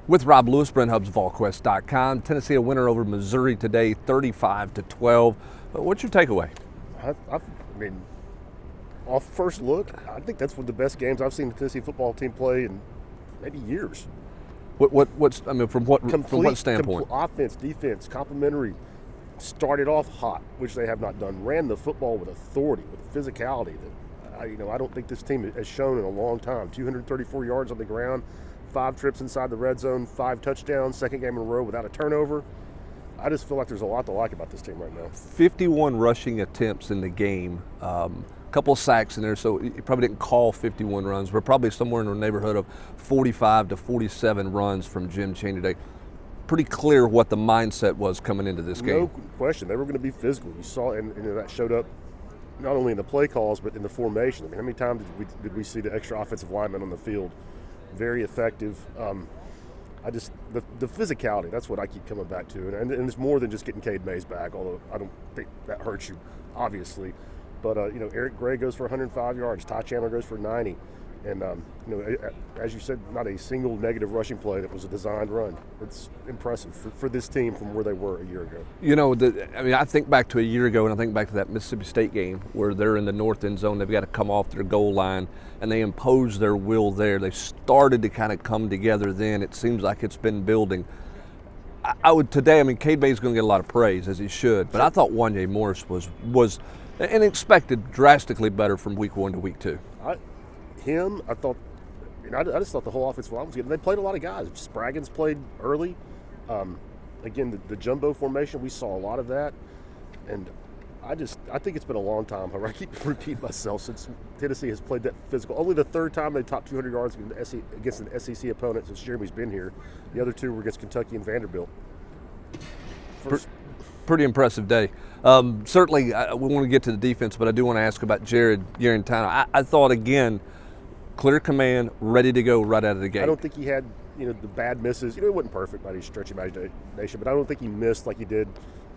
With Rob Lewis, Brent Hubbs, VolQuest.com. Tennessee a winner over Missouri today, 35-12. What's your takeaway? I mean, off first look, I think that's one of the best games I've seen the Tennessee football team play in maybe years. What's from what standpoint? Offense, defense, complementary. Started off hot, which they have not done. Ran the football with authority, with physicality that I don't think this team has shown in a long time. 234 yards on the ground, 5 trips inside the red zone, 5 touchdowns, second game in a row without a turnover. I just feel like there's a lot to like about this team right now. 51 rushing attempts in the game, couple of sacks in there, so you probably didn't call 51 runs. We're probably somewhere in the neighborhood of 45 to 47 runs from Jim Chaney today. Pretty clear what the mindset was coming into this game. No question, they were going to be physical. You saw, and that showed up not only in the play calls but in the formation. I mean, how many times did we see the extra offensive linemen on the field? Very effective. The physicality, that's what I keep coming back to. And it's more than just getting Cade Mays back, although I don't think that hurts you, obviously. But, Eric Gray goes for 105 yards. Ty Chandler goes for 90. And, as you said, not a single negative rushing play that was a designed run. It's impressive for this team from where they were a year ago. I think back to a year ago, and I think back to that Mississippi State game where they're in the north end zone. They've got to come off their goal line, and they impose their will there. They started to kind of come together then. It seems like it's been building. Cade Mays is going to get a lot of praise, as he should, but I thought Wanya Morris was and expected drastically better from week 1 to week 2. I just thought the whole offensive line was good. They played a lot of guys. Spraggins played early. Again, the jumbo formation, we saw a lot of that. And I think it's been a long time. I keep repeating myself since Tennessee has played that physical. Only the third time they topped 200 yards against an SEC opponent since Jeremy's been here. The other 2 were against Kentucky and Vanderbilt. Pretty impressive day. Certainly, we want to get to the defense, but I do want to ask about Jared Guarantano. I thought, again, clear command, ready to go right out of the gate. I don't think he had, the bad misses. It wasn't perfect by any stretch of imagination, but I don't think he missed like he did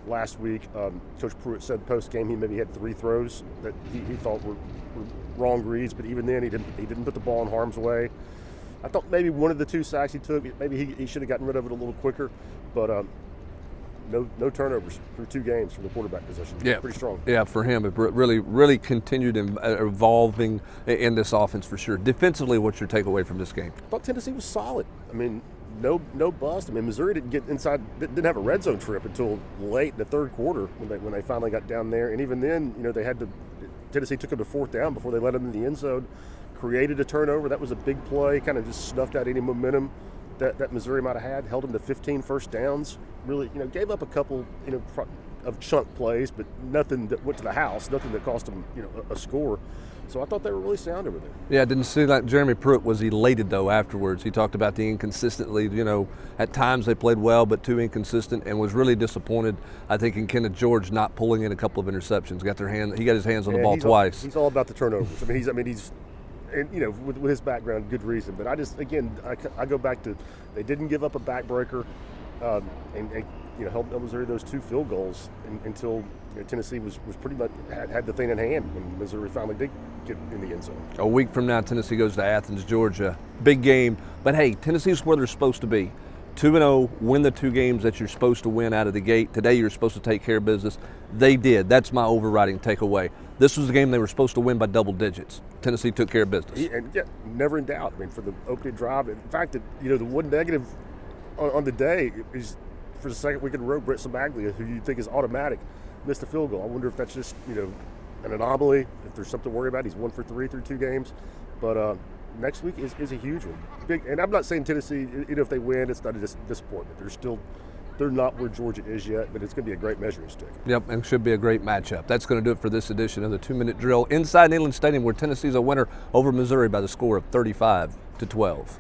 last week. Coach Pruitt said post-game he maybe had 3 throws that he thought were wrong reads, but even then he didn't put the ball in harm's way. I thought maybe one of the 2 sacks he took, maybe he should have gotten rid of it a little quicker, but no turnovers through 2 games from the quarterback position. Yeah, pretty strong. Yeah, for him, it really continued evolving in this offense for sure. Defensively, what's your takeaway from this game? I thought Tennessee was solid. I mean, no bust. I mean, Missouri didn't get inside, didn't have a red zone trip until late in the third quarter when they finally got down there. And even then, Tennessee took them to 4th down before they let them in the end zone, created a turnover. That was a big play, kind of just snuffed out any momentum that Missouri might have had, held them to 15 first downs. Really, gave up a couple, of chunk plays, but nothing that went to the house, nothing that cost them, a score. So I thought they were really sound over there. Yeah, it didn't seem like Jeremy Pruitt was elated, though, afterwards. He talked about the inconsistently, at times they played well, but too inconsistent, and was really disappointed, I think, in Kenneth George not pulling in a couple of interceptions. He got his hands on the ball twice. He's all about the turnovers. He's and with his background, good reason. But I go back to, they didn't give up a backbreaker, and helped Missouri those 2 field goals until Tennessee was pretty much had the thing in hand when Missouri finally did get in the end zone. A week from now, Tennessee goes to Athens, Georgia. Big game, but hey, Tennessee's where they're supposed to be. 2-0, win the 2 games that you're supposed to win out of the gate. Today you're supposed to take care of business. They did. That's my overriding takeaway. This was the game they were supposed to win by double digits. Tennessee took care of business. Never in doubt. For the opening drive, in fact, the one negative on the day is for the second week in a row, Brett Samaglia, who you think is automatic, missed a field goal. I wonder if that's just an anomaly. If there's something to worry about, he's 1 for 3 through 2 games, but. Next week is a huge one. Big, and I'm not saying Tennessee, if they win, it's not a disappointment. They're not where Georgia is yet, but it's going to be a great measuring stick. Yep, and should be a great matchup. That's going to do it for this edition of the 2-Minute Drill inside Neyland Stadium, where Tennessee's a winner over Missouri by the score of 35-12.